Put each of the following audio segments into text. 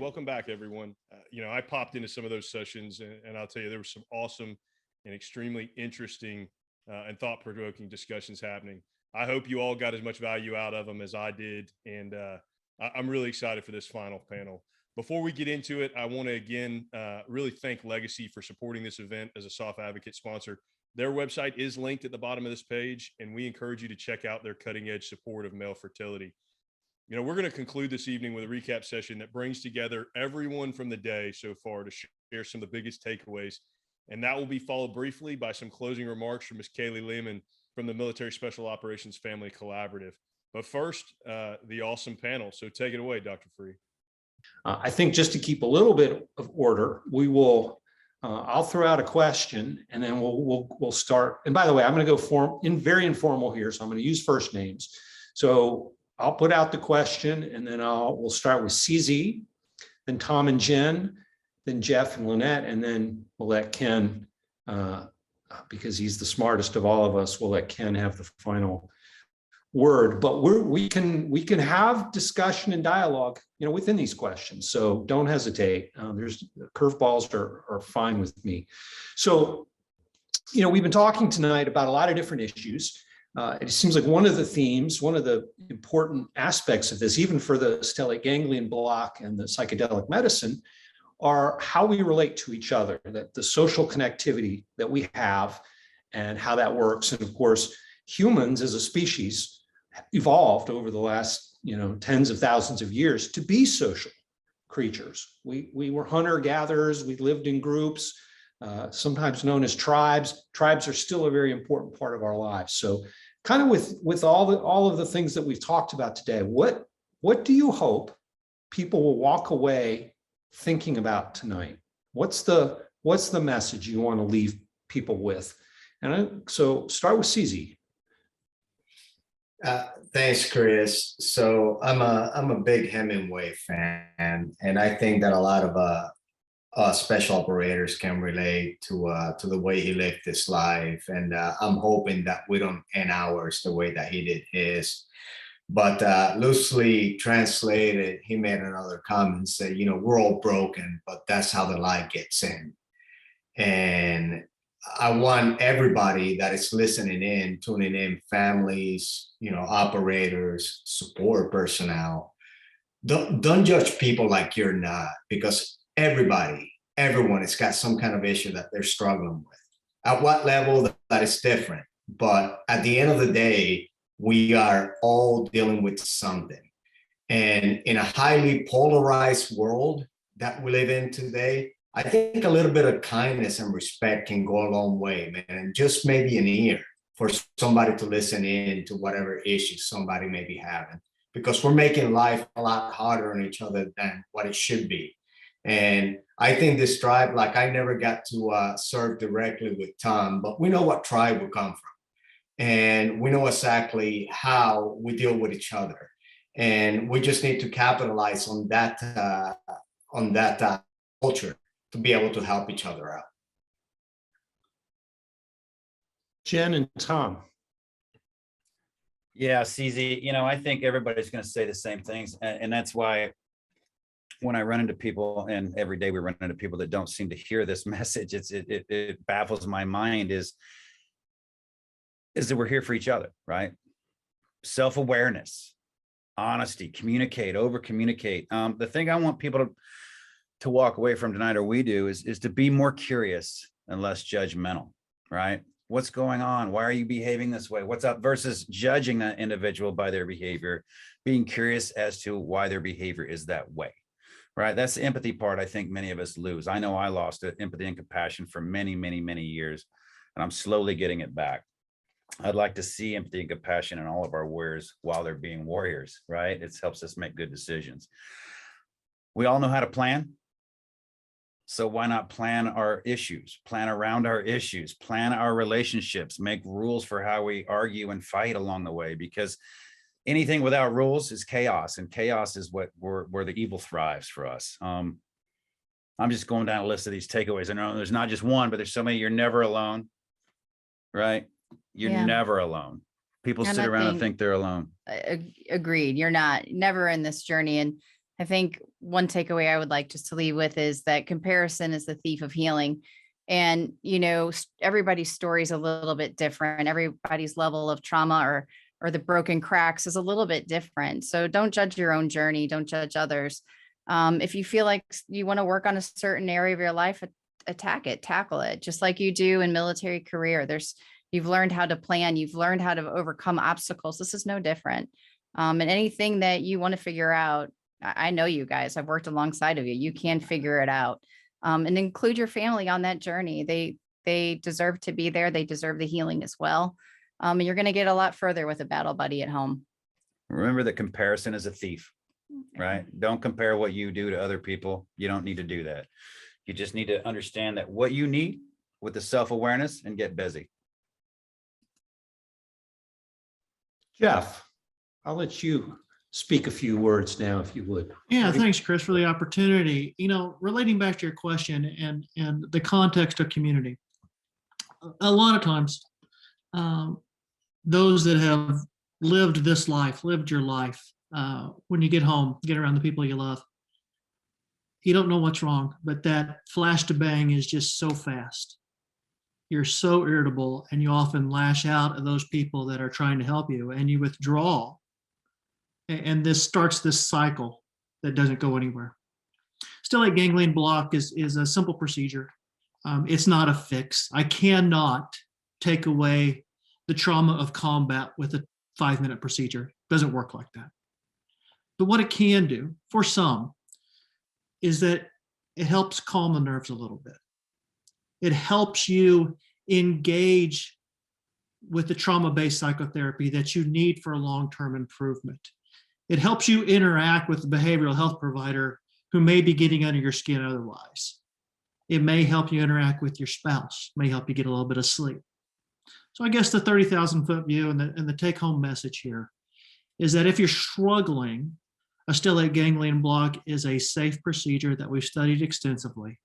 welcome back, everyone. I popped into some of those sessions, and I'll tell you, there were some awesome and extremely interesting and thought-provoking discussions happening. I hope you all got as much value out of them as I did, and I'm really excited for this final panel. Before we get into it, I want to again really thank Legacy for supporting this event as a SOF Advocate sponsor. Their website is linked at the bottom of this page, and we encourage you to check out their cutting-edge support of male fertility. We're going to conclude this evening with a recap session that brings together everyone from the day so far to share some of the biggest takeaways. And that will be followed briefly by some closing remarks from Ms. Kaylee Lehman from the Military Special Operations Family Collaborative. But first, the awesome panel. So take it away, Dr. Free. I think just to keep a little bit of order, we will, I'll throw out a question and then we'll start. And by the way, I'm going to go very informal here. So I'm going to use first names. So I'll put out the question and then we'll start with CZ, then Tom and Jen, then Jeff and Lynette, and then we'll let Ken, because he's the smartest of all of us, we'll let Ken have the final word. But we can have discussion and dialogue, within these questions. So don't hesitate. There's curveballs are fine with me. So, we've been talking tonight about a lot of different issues. It seems like one of the themes, one of the important aspects of this, even for the stellate ganglion block and the psychedelic medicine, are how we relate to each other, that the social connectivity that we have and how that works. And of course, humans as a species evolved over the last, tens of thousands of years to be social creatures. We were hunter-gatherers, we lived in groups, sometimes known as tribes. Tribes are still a very important part of our lives. So kind of with all of the things that we've talked about today, what do you hope people will walk away thinking about tonight? What's the message you want to leave people with? And so start with CZ. Thanks, Chris. So I'm a big Hemingway fan, and I think that a lot of special operators can relate to the way he lived his life, and I'm hoping that we don't end ours the way that he did his. But loosely translated, he made another comment, said, we're all broken, but that's how the light gets in. And I want everybody that is listening in, tuning in, families, operators, support personnel, don't judge people like you're not, because everyone has got some kind of issue that they're struggling with. At what level, that is different. But at the end of the day, we are all dealing with something. And in a highly polarized world that we live in today, I think a little bit of kindness and respect can go a long way, man. And just maybe an ear for somebody to listen in to whatever issues somebody may be having, because we're making life a lot harder on each other than what it should be. And I think this tribe, like I never got to serve directly with Tom, but we know what tribe we come from. And we know exactly how we deal with each other. And we just need to capitalize on that culture to be able to help each other out. Jen and Tom. Yeah, CZ, I think everybody's going to say the same things. And that's why when I run into people, and every day we run into people that don't seem to hear this message, it baffles my mind is that we're here for each other, right? Self-awareness, honesty, communicate, over-communicate. The thing I want people to walk away from tonight, or we do, is to be more curious and less judgmental, right? What's going on? Why are you behaving this way? What's up? Versus judging that individual by their behavior, being curious as to why their behavior is that way, right? That's the empathy part I think many of us lose. I know I lost empathy and compassion for many, many, many years, and I'm slowly getting it back. I'd like to see empathy and compassion in all of our warriors while they're being warriors, right? It helps us make good decisions. We all know how to plan. So why not plan our issues, plan around our issues, plan our relationships, make rules for how we argue and fight along the way, because anything without rules is chaos, and chaos is where the evil thrives for us. I'm just going down a list of these takeaways. I know there's not just one, but there's so many. You're never alone, right? You're never alone. People sit around and think they're alone. Agreed. You're never in this journey. And I think one takeaway I would like just to leave with is that comparison is the thief of healing. And, you know, everybody's story is a little bit different. Everybody's level of trauma or the broken cracks is a little bit different. So don't judge your own journey. Don't judge others. If you feel like you want to work on a certain area of your life, attack it, tackle it, just like you do in military career. You've learned how to plan. You've learned how to overcome obstacles. This is no different. And anything that you want to figure out, I know you guys, I've worked alongside of you. You can figure it out. And include your family on that journey. They deserve to be there. They deserve the healing as well. And you're going to get a lot further with a battle buddy at home. Remember that comparison is a thief, right? Don't compare what you do to other people. You don't need to do that. You just need to understand that what you need with the self-awareness and get busy. Jeff, I'll let you speak a few words now, if you would. Yeah, thanks, Chris, for the opportunity. You know, relating back to your question and the context of community, a lot of times, those that have lived this life, lived your life, when you get home, get around the people you love, you don't know what's wrong, but that flash to bang is just so fast. You're so irritable, and you often lash out at those people that are trying to help you, and you withdraw. And this starts this cycle that doesn't go anywhere. Stellate ganglion block is a simple procedure. It's not a fix. I cannot take away the trauma of combat with a 5-minute procedure. It doesn't work like that. But what it can do for some is that it helps calm the nerves a little bit. It helps you engage with the trauma-based psychotherapy that you need for long-term improvement. It helps you interact with the behavioral health provider who may be getting under your skin otherwise. It may help you interact with your spouse, may help you get a little bit of sleep. So I guess the 30,000-foot view and the take-home message here is that if you're struggling, a stellate ganglion block is a safe procedure that we've studied extensively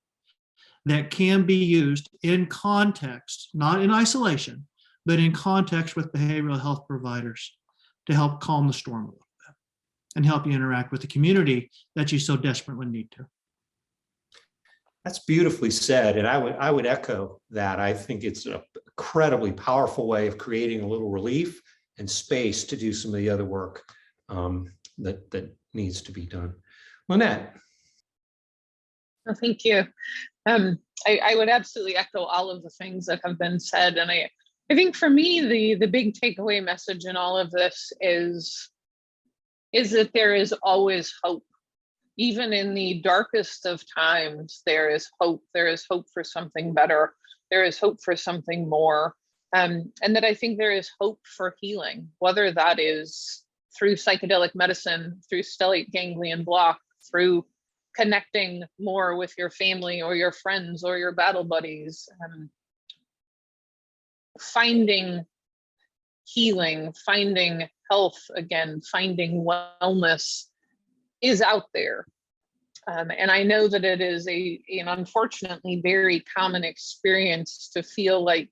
that can be used in context, not in isolation, but in context with behavioral health providers to help calm the storm a little bit and help you interact with the community that you so desperately need to. That's beautifully said, and I would echo that. I think it's an incredibly powerful way of creating a little relief and space to do some of the other work that needs to be done. Lynette. Well, thank you. I would absolutely echo all of the things that have been said, and I think for me the big takeaway message in all of this is that there is always hope. Even in the darkest of times, there is hope. There is hope for something better. There is hope for something more. And that I think there is hope for healing, whether that is through psychedelic medicine, through stellate ganglion block, through connecting more with your family or your friends or your battle buddies, finding healing, finding health again, finding wellness is out there. And I know that it is an unfortunately very common experience to feel like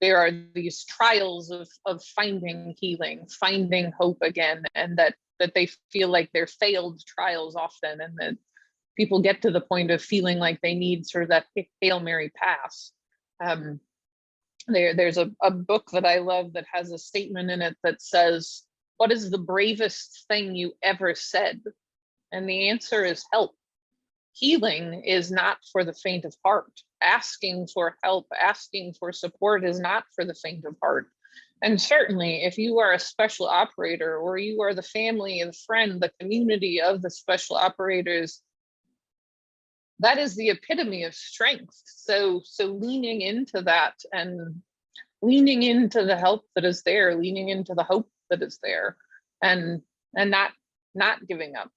there are these trials of finding healing, finding hope again, and that they feel like they're failed trials often, and that people get to the point of feeling like they need sort of that Hail Mary pass. There's a book that I love that has a statement in it that says, "What is the bravest thing you ever said?" And the answer is help. Healing is not for the faint of heart. Asking for help, asking for support is not for the faint of heart. And certainly if you are a special operator, or you are the family and friend, the community of the special operators, that is the epitome of strength. So leaning into that and leaning into the help that is there, leaning into the hope that is there, and not giving up.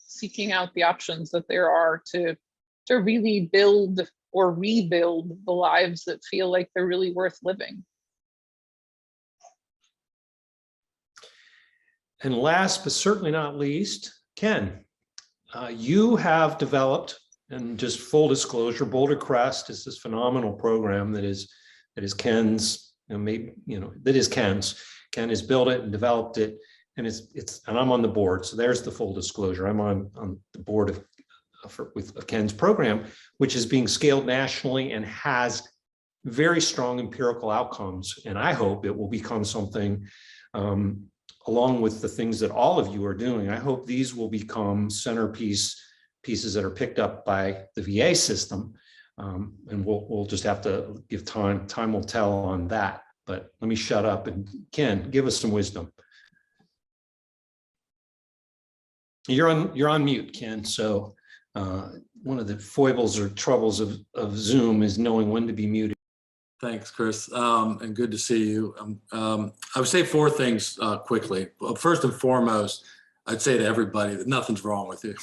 Seeking out the options that there are to really build or rebuild the lives that feel like they're really worth living. And last but certainly not least, Ken, you have developed, and just full disclosure, Boulder Crest is this phenomenal program that is Ken's, that is Ken's. Ken has built it and developed it. and and I'm on the board. So there's the full disclosure. I'm on the board with Ken's program, which is being scaled nationally and has very strong empirical outcomes. And I hope it will become something, along with the things that all of you are doing. I hope these will become pieces that are picked up by the VA system. And we'll just have to give time. Time will tell on that. But let me shut up, and Ken, give us some wisdom. You're on mute, Ken. So one of the foibles or troubles of Zoom is knowing when to be muted. Thanks, Chris, and good to see you. I would say 4 things quickly. Well, first and foremost, I'd say to everybody that nothing's wrong with you.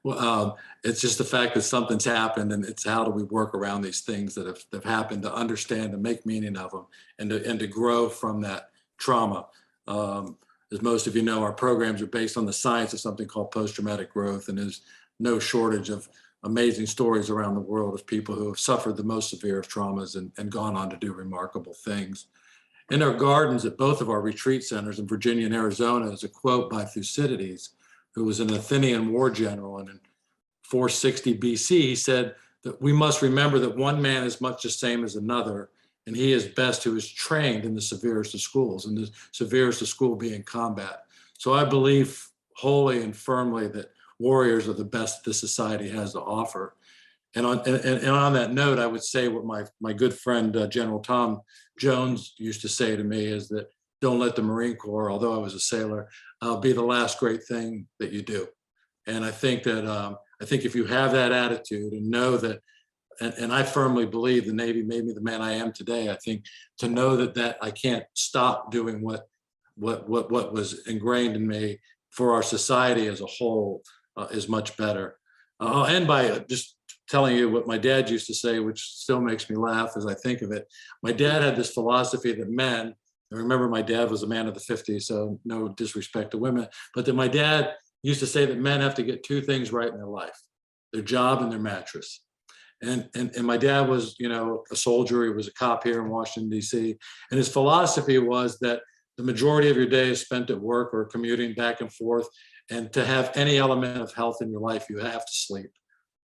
Well, it's just the fact that something's happened, and it's how do we work around these things that have happened, to understand and make meaning of them, and to grow from that trauma. As most of you know, our programs are based on the science of something called post-traumatic growth, and there's no shortage of amazing stories around the world of people who have suffered the most severe of traumas and gone on to do remarkable things. In our gardens at both of our retreat centers in Virginia and Arizona is a quote by Thucydides, who was an Athenian war general, and in 460 BC, he said that we must remember that one man is much the same as another, and he is best who is trained in the severest of schools, and the severest of school being combat. So I believe wholly and firmly that warriors are the best this society has to offer. And on that note, I would say what my good friend, General Tom Jones used to say to me is that don't let the Marine Corps, although I was a sailor, be the last great thing that you do. And I think that, if you have that attitude and know that, and I firmly believe the Navy made me the man I am today. I think to know that I can't stop doing what was ingrained in me for our society as a whole is much better. I'll end by just telling you what my dad used to say, which still makes me laugh as I think of it. My dad had this philosophy that men, and remember my dad was a man of the 50s, so no disrespect to women, but that my dad used to say that men have to get 2 things right in their life: their job and their mattress. And my dad was, a soldier. He was a cop here in Washington, D.C. And his philosophy was that the majority of your day is spent at work or commuting back and forth. And to have any element of health in your life, you have to sleep.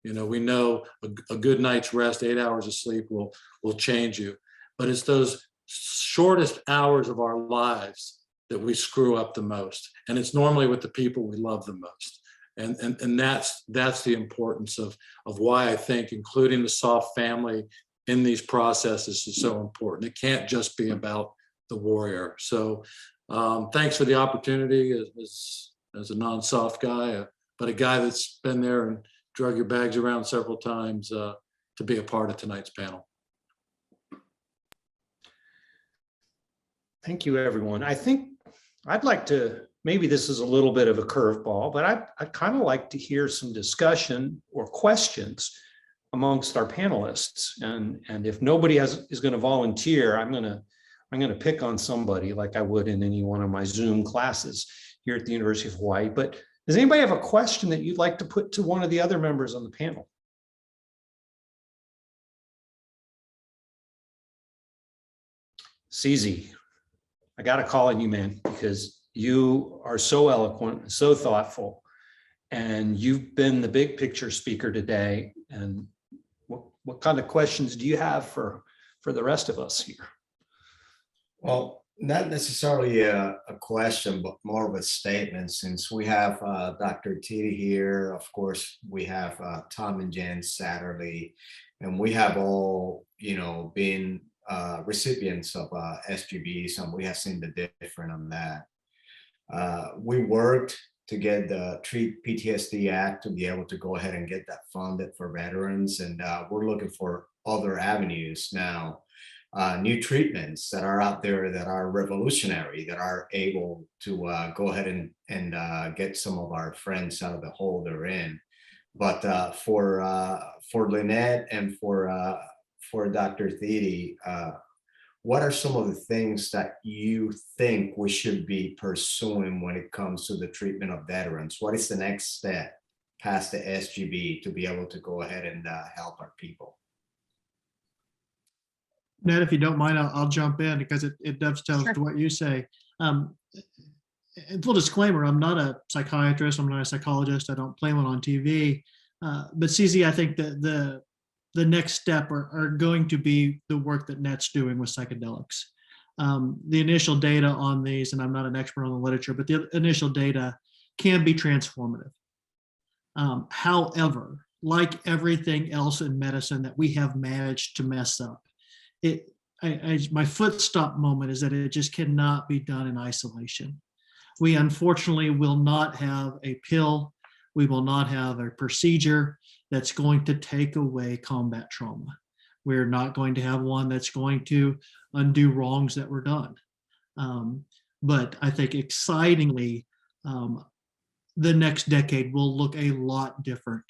We know a good night's rest, 8 hours of sleep will change you. But it's those shortest hours of our lives that we screw up the most. And it's normally with the people we love the most. And that's the importance of why I think including the SOF family in these processes is so important. It can't just be about the warrior. So thanks for the opportunity as a non-SOF guy, but a guy that's been there and drug your bags around several times to be a part of tonight's panel. Thank you, everyone. I think I'd like to, maybe this is a little bit of a curveball, but I'd kind of like to hear some discussion or questions amongst our panelists. And if nobody is going to volunteer, I'm going to pick on somebody like I would in any one of my Zoom classes here at the University of Hawaii. But does anybody have a question that you'd like to put to one of the other members on the panel? CZ, I got to call on you, man, because you are so eloquent, so thoughtful, and you've been the big picture speaker today. And what kind of questions do you have for the rest of us here? Well, not necessarily a question, but more of a statement. Since we have Dr. Titi here, of course, we have Tom and Jen Satterley, and we have all, been recipients of SGBs, and we have seen the difference on that. We worked to get the Treat PTSD Act to be able to go ahead and get that funded for veterans, and we're looking for other avenues now. New treatments that are out there that are revolutionary, that are able to go ahead and get some of our friends out of the hole they're in. But for Lynette and for Dr. Thede, what are some of the things that you think we should be pursuing when it comes to the treatment of veterans? What is the next step past the SGB to be able to go ahead and help our people? Ned, if you don't mind, I'll jump in because it dovetails Sure. to what you say. and full disclaimer, I'm not a psychiatrist, I'm not a psychologist, I don't play one on TV. But CZ, I think that the next step are going to be the work that NET's doing with psychedelics. The initial data on these, and I'm not an expert on the literature, but the initial data can be transformative. However, like everything else in medicine that we have managed to mess up, my foot stop moment is that it just cannot be done in isolation. We unfortunately will not have a pill. We will not have a procedure that's going to take away combat trauma. We're not going to have one that's going to undo wrongs that were done. But I think excitingly, the next decade will look a lot different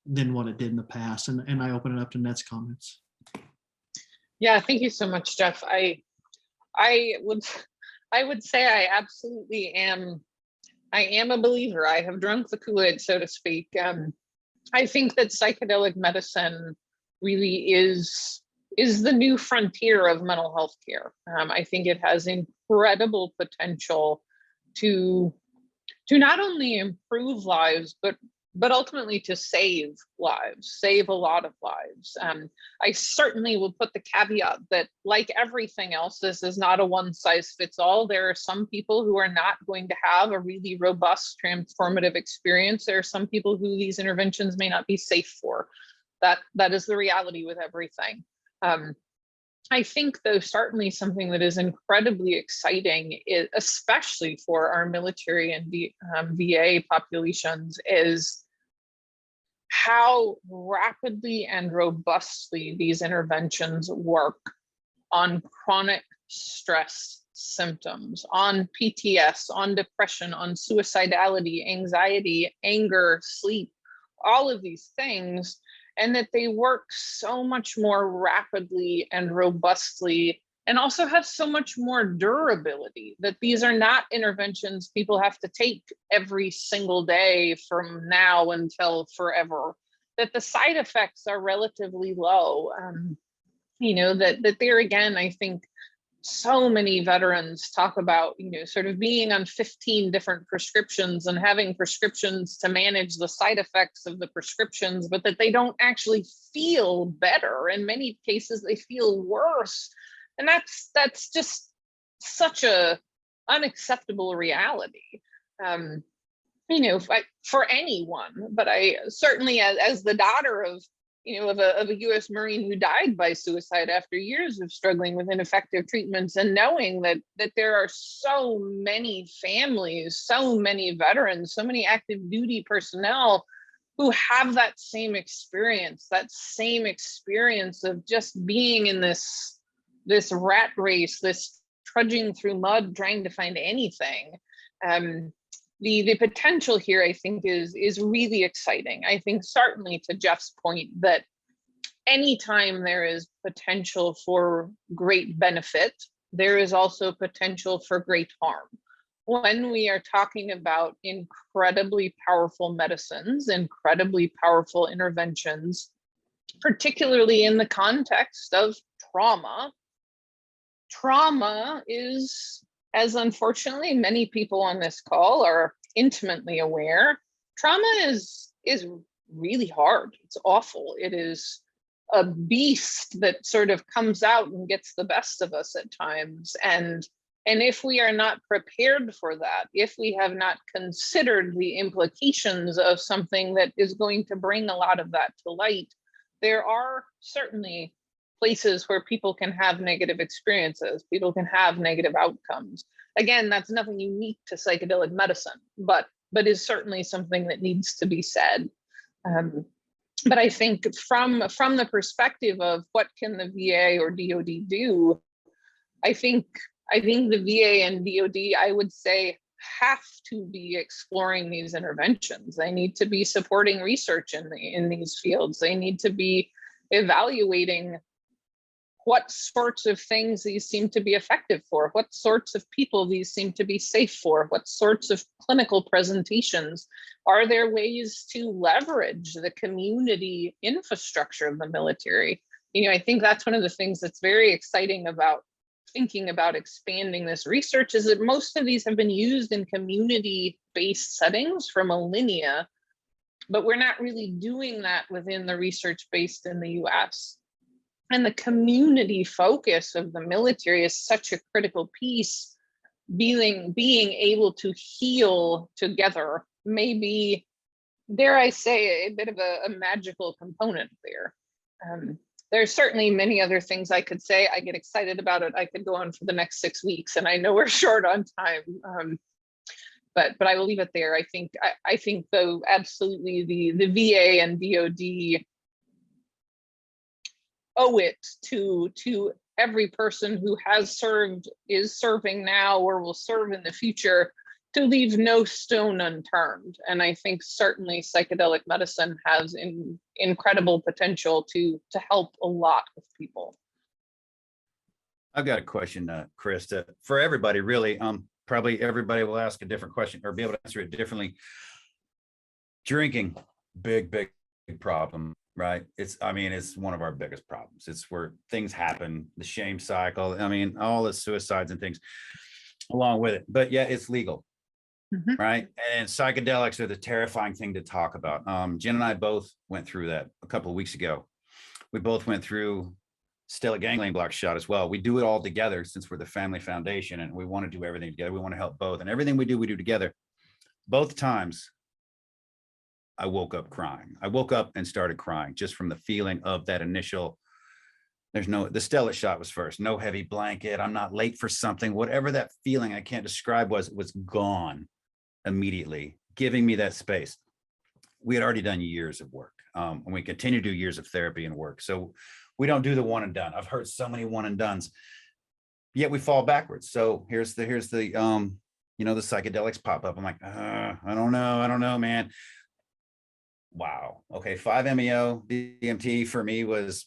than what it did in the past. And I open it up to Net's comments. Yeah, thank you so much, Jeff. I would say I absolutely am. I am a believer. I have drunk the Kool-Aid, so to speak. I think that psychedelic medicine really is the new frontier of mental health care. I think it has incredible potential to not only improve lives, but ultimately to save lives, save a lot of lives. I certainly will put the caveat that, like everything else, this is not a one size fits all. There are some people who are not going to have a really robust transformative experience. There are some people who these interventions may not be safe for. That is the reality with everything. I think, though, certainly something that is incredibly exciting, especially for our military and VA populations, is how rapidly and robustly these interventions work on chronic stress symptoms, on PTS, on depression, on suicidality, anxiety, anger, sleep, all of these things, and that they work so much more rapidly and robustly, and also have so much more durability, that these are not interventions people have to take every single day from now until forever, that the side effects are relatively low. That there again, I think so many veterans talk about, sort of being on 15 different prescriptions and having prescriptions to manage the side effects of the prescriptions, but that they don't actually feel better. In many cases, they feel worse. And that's just such a unacceptable reality, for anyone. But I certainly, as the daughter of a U.S. Marine who died by suicide after years of struggling with ineffective treatments, and knowing that there are so many families, so many veterans, so many active duty personnel who have that same experience of just being in this rat race, this trudging through mud, trying to find anything. The potential here, I think, is really exciting. I think certainly, to Jeff's point, that anytime there is potential for great benefit, there is also potential for great harm. When we are talking about incredibly powerful medicines, incredibly powerful interventions, particularly in the context of trauma is, as unfortunately many people on this call are intimately aware, trauma is really hard. It's awful. It is a beast that sort of comes out and gets the best of us at times. And if we are not prepared for that, if we have not considered the implications of something that is going to bring a lot of that to light, there are certainly places where people can have negative experiences, people can have negative outcomes. Again, that's nothing unique to psychedelic medicine, but is certainly something that needs to be said. But I think from the perspective of what can the VA or DoD do, I think the VA and DoD, I would say, have to be exploring these interventions. They need to be supporting research in these fields. They need to be evaluating what sorts of things these seem to be effective for, what sorts of people these seem to be safe for, what sorts of clinical presentations. Are there ways to leverage the community infrastructure of the military? I think that's one of the things that's very exciting about thinking about expanding this research is that most of these have been used in community-based settings for millennia, but we're not really doing that within the research based in the US. And the community focus of the military is such a critical piece. Being able to heal together may be, dare I say, a bit of a magical component there. There's certainly many other things I could say. I get excited about it. I could go on for the next 6 weeks, and I know we're short on time. But I will leave it there. I think though, absolutely the VA and DoD owe it to every person who has served, is serving now, or will serve in the future, to leave no stone unturned. And I think certainly psychedelic medicine has incredible potential to help a lot of people. I've got a question, Chris, for everybody, really. Probably everybody will ask a different question or be able to answer it differently. Drinking, big problem, right? It's one of our biggest problems. It's where things happen, the shame cycle. I mean, all the suicides and things along with it, but yeah, it's legal. Right. And psychedelics are the terrifying thing to talk about. Jen and I both went through that a couple of weeks ago. We both went through stellate ganglion block shot as well. We do it all together since we're the family foundation, and we want to do everything together. We want to help both, and everything we do together. Both times I woke up crying. I woke up and started crying just from the feeling of that initial, the stellate shot was first, no heavy blanket. I'm not late for something, whatever that feeling I can't describe was gone immediately, giving me that space. We had already done years of work, and we continue to do years of therapy and work. So we don't do the one and done. I've heard so many one and dones, yet we fall backwards. So here's the the psychedelics pop up. I'm like, I don't know, man. Wow. Okay. 5-MeO DMT for me was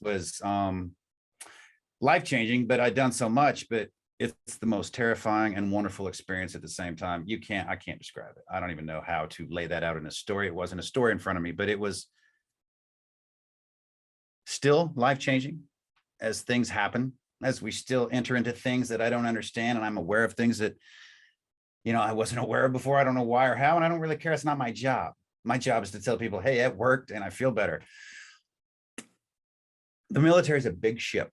life-changing, but I'd done so much, but it's the most terrifying and wonderful experience at the same time. I can't describe it. I don't even know how to lay that out in a story. It wasn't a story in front of me, but it was still life-changing as things happen, as we still enter into things that I don't understand. And I'm aware of things that, I wasn't aware of before. I don't know why or how, and I don't really care. It's not my job. My job is to tell people, hey, it worked and I feel better. The military is a big ship.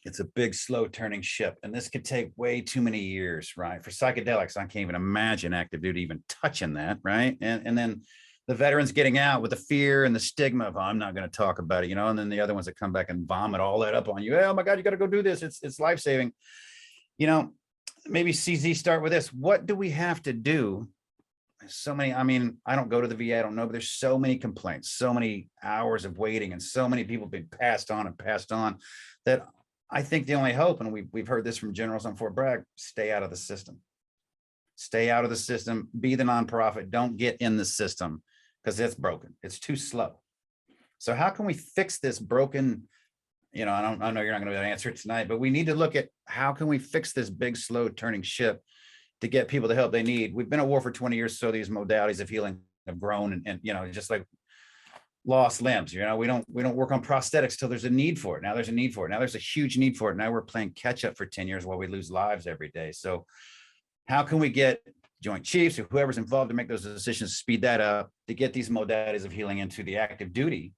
It's a big, slow turning ship. And this could take way too many years, right? For psychedelics, I can't even imagine active duty even touching that, right? And then the veterans getting out with the fear and the stigma of, I'm not going to talk about it, and then the other ones that come back and vomit all that up on you. Hey, oh my God, you got to go do this. It's life-saving. Maybe CZ start with this. What do we have to do? So many, I don't go to the VA, I don't know, but there's so many complaints, so many hours of waiting, and so many people being passed on that I think the only hope, and we've heard this from generals on Fort Bragg, stay out of the system. Stay out of the system, be the nonprofit, don't get in the system because it's broken. It's too slow. So how can we fix this broken, I know you're not going to be able to answer it tonight, but we need to look at how can we fix this big, slow turning ship to get people the help they need. We've been at war for 20 years, so these modalities of healing have grown and just like lost limbs. We don't work on prosthetics till there's a need for it. Now there's a need for it. Now there's a huge need for it. Now we're playing catch up for 10 years while we lose lives every day. So how can we get Joint Chiefs or whoever's involved to make those decisions, speed that up to get these modalities of healing into the active duty?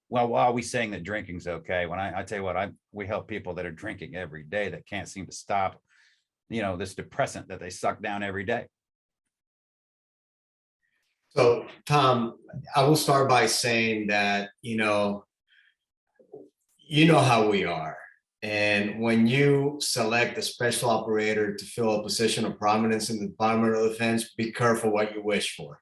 Well, while we saying that drinking's okay, when I tell you what, we help people that are drinking every day that can't seem to stop, this depressant that they suck down every day. So, Tom, I will start by saying that, you know how we are. And when you select a special operator to fill a position of prominence in the Department of Defense, be careful what you wish for,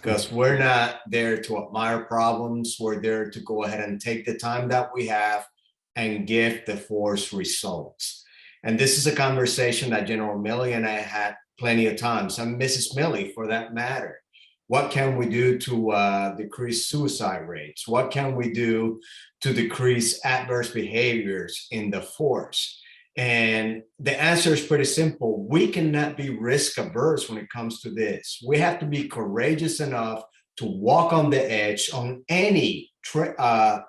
because we're not there to admire problems. We're there to go ahead and take the time that we have and give the force results. And this is a conversation that General Milley and I had plenty of times, and Mrs. Milley for that matter. What can we do to decrease suicide rates? What can we do to decrease adverse behaviors in the force? And the answer is pretty simple. We cannot be risk averse when it comes to this. We have to be courageous enough to walk on the edge on any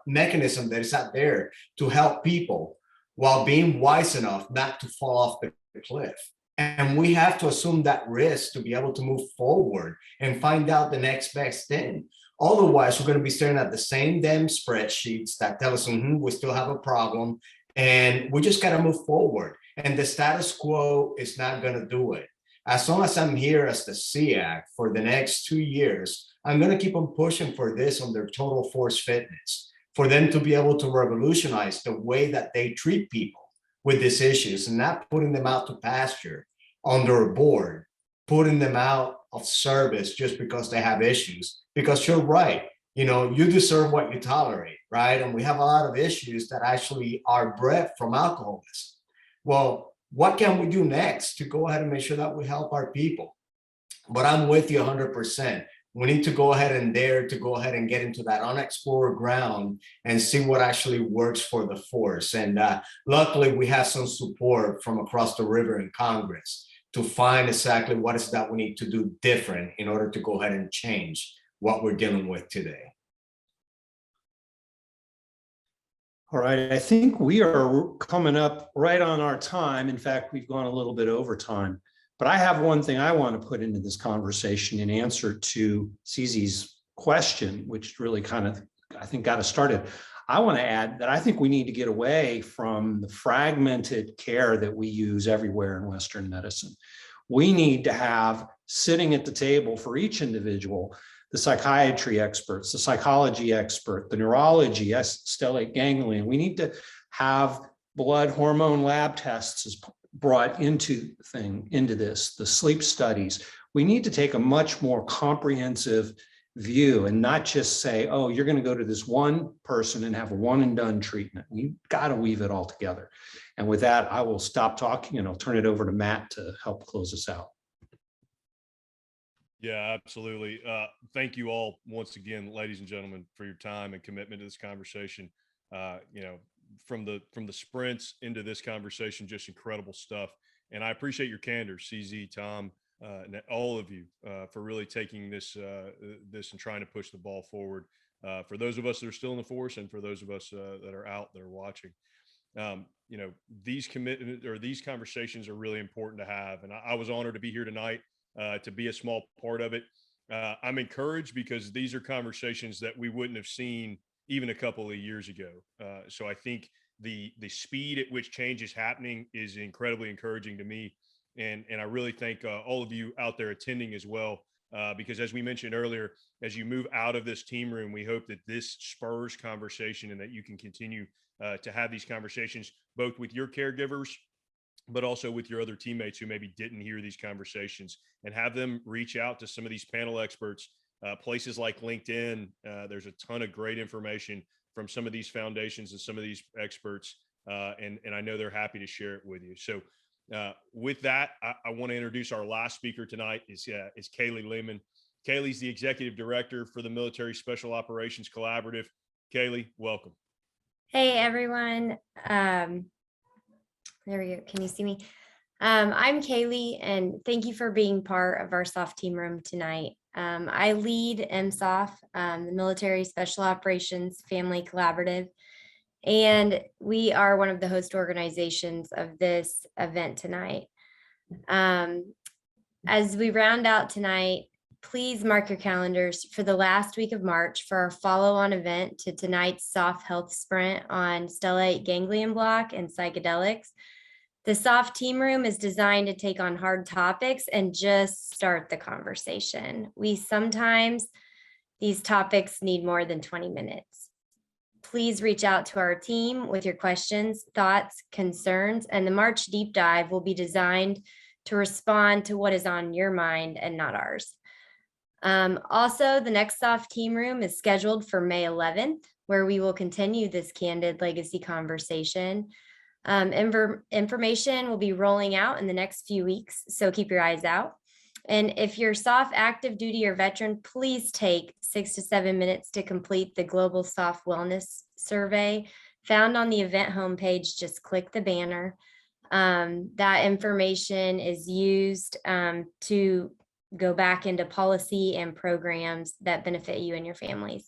mechanism that is out there to help people. while being wise enough not to fall off the cliff. And we have to assume that risk to be able to move forward and find out the next best thing. Otherwise, we're going to be staring at the same damn spreadsheets that tell us we still have a problem, and we just got to move forward. And the status quo is not going to do it. As long as I'm here as the SEAC for the next 2 years, I'm going to keep on pushing for this on their total force fitness, for them to be able to revolutionize the way that they treat people with these issues and not putting them out to pasture under a board, putting them out of service just because they have issues. Because you're right, you deserve what you tolerate, right? And we have a lot of issues that actually are bred from alcoholism. Well, what can we do next to go ahead and make sure that we help our people? But I'm with you 100%. We need to go ahead and dare to go ahead and get into that unexplored ground and see what actually works for the force. And luckily, we have some support from across the river in Congress to find exactly what is that we need to do different in order to go ahead and change what we're dealing with today. All right, I think we are coming up right on our time. In fact, we've gone a little bit over time, but I have one thing I want to put into this conversation in answer to CZ's question, which really kind of, I think, got us started. I want to add that I think we need to get away from the fragmented care that we use everywhere in Western medicine. We need to have sitting at the table for each individual, the psychiatry experts, the psychology expert, the neurology, stellate ganglion. We need to have blood hormone lab tests as brought into this, the sleep studies. We need to take a much more comprehensive view and not just say, oh, you're going to go to this one person and have a one and done treatment. We've got to weave it all together. And with that, I will stop talking and I'll turn it over to Matt to help close us out. Yeah, absolutely. Thank you all once again, ladies and gentlemen, for your time and commitment to this conversation. From the sprints into this conversation, just incredible stuff. And I appreciate your candor, CZ, Tom, and all of you for really taking this and trying to push the ball forward. For those of us that are still in the force, and for those of us that are out there watching, these conversations are really important to have. And I was honored to be here tonight. To be a small part of it. I'm encouraged because these are conversations that we wouldn't have seen even a couple of years ago. So I think the speed at which change is happening is incredibly encouraging to me. And I really thank all of you out there attending as well, because as we mentioned earlier, as you move out of this team room, we hope that this spurs conversation and that you can continue to have these conversations, both with your caregivers, but also with your other teammates who maybe didn't hear these conversations, and have them reach out to some of these panel experts, places like LinkedIn. There's a ton of great information from some of these foundations and some of these experts. And I know they're happy to share it with you. So with that, I want to introduce our last speaker tonight is Kaylee Lehman. Kaylee's the Executive Director for the Military Special Operations Collaborative. Kaylee, welcome. Hey, everyone. There we go. Can you see me? I'm Kaylee, and thank you for being part of our SOF Team Room tonight. I lead MSOF, the Military Special Operations Family Collaborative, and we are one of the host organizations of this event tonight. As we round out tonight, please mark your calendars for the last week of March for our follow-on event to tonight's SOF Health Sprint on stellate ganglion block and psychedelics. The SOF Team Room is designed to take on hard topics and just start the conversation. Sometimes these topics need more than 20 minutes. Please reach out to our team with your questions, thoughts, concerns, and the March deep dive will be designed to respond to what is on your mind and not ours. Also, the next SOF Team Room is scheduled for May 11th, where we will continue this candid legacy conversation. Information will be rolling out in the next few weeks, so keep your eyes out. And if you're SOF active duty or veteran, please take 6 to 7 minutes to complete the Global SOF Wellness Survey found on the event homepage. Just click the banner. That information is used to go back into policy and programs that benefit you and your families.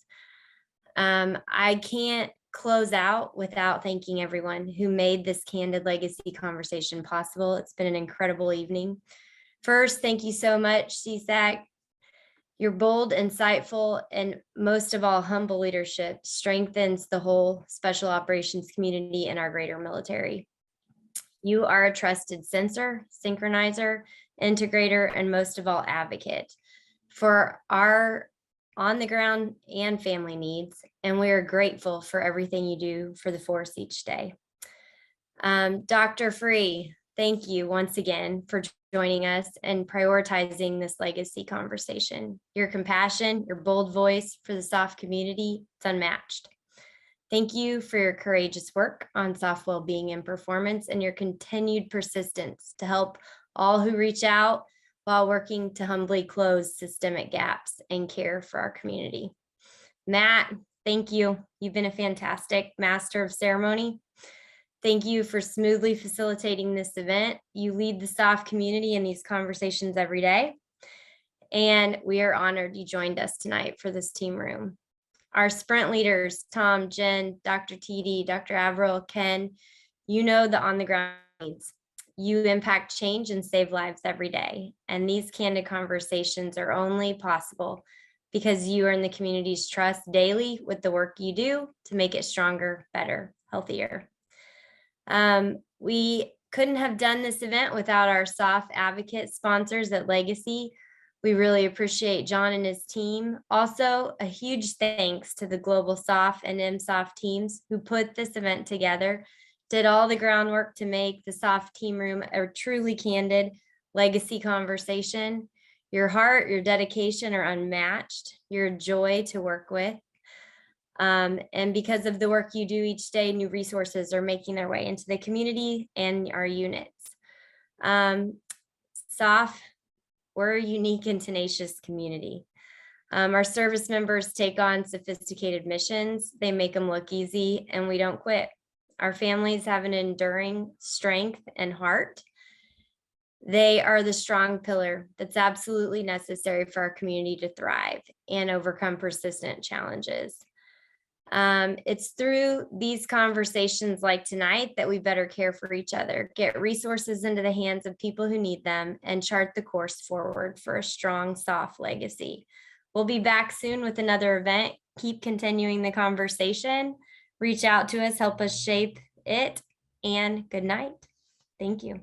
I can't close out without thanking everyone who made this candid legacy conversation possible. It's been an incredible evening. First, thank you so much, CSAC. Your bold, insightful, and most of all, humble leadership strengthens the whole special operations community and our greater military. You are a trusted sensor, synchronizer, integrator, and most of all, advocate for our on-the-ground and family needs. And we are grateful for everything you do for the force each day. Dr. Free, thank you once again for joining us and prioritizing this legacy conversation. Your compassion, your bold voice for the SOF community, it's unmatched. Thank you for your courageous work on SOF well-being and performance and your continued persistence to help all who reach out while working to humbly close systemic gaps and care for our community. Matt, thank you. You've been a fantastic master of ceremony. Thank you for smoothly facilitating this event. You lead the SOF community in these conversations every day. And we are honored you joined us tonight for this team room. Our sprint leaders, Tom, Jen, Dr. TD, Dr. Averill, Ken, you know the on-the-ground needs. You impact change and save lives every day. And these candid conversations are only possible because you earn the community's trust daily with the work you do to make it stronger, better, healthier. We couldn't have done this event without our SOF advocate sponsors at Legacy. We really appreciate John and his team. Also, a huge thanks to the Global SOF and MSOF teams who put this event together, did all the groundwork to make the SOF Team Room a truly candid legacy conversation. Your heart, your dedication are unmatched. You're a joy to work with. And because of the work you do each day, new resources are making their way into the community and our units. SOF, we're a unique and tenacious community. Our service members take on sophisticated missions. They make them look easy, and we don't quit. Our families have an enduring strength and heart. They are the strong pillar that's absolutely necessary for our community to thrive and overcome persistent challenges. It's through these conversations like tonight that we better care for each other, get resources into the hands of people who need them, and chart the course forward for a strong SOF legacy. We'll be back soon with another event. Keep continuing the conversation. Reach out to us, help us shape it, and good night. Thank you.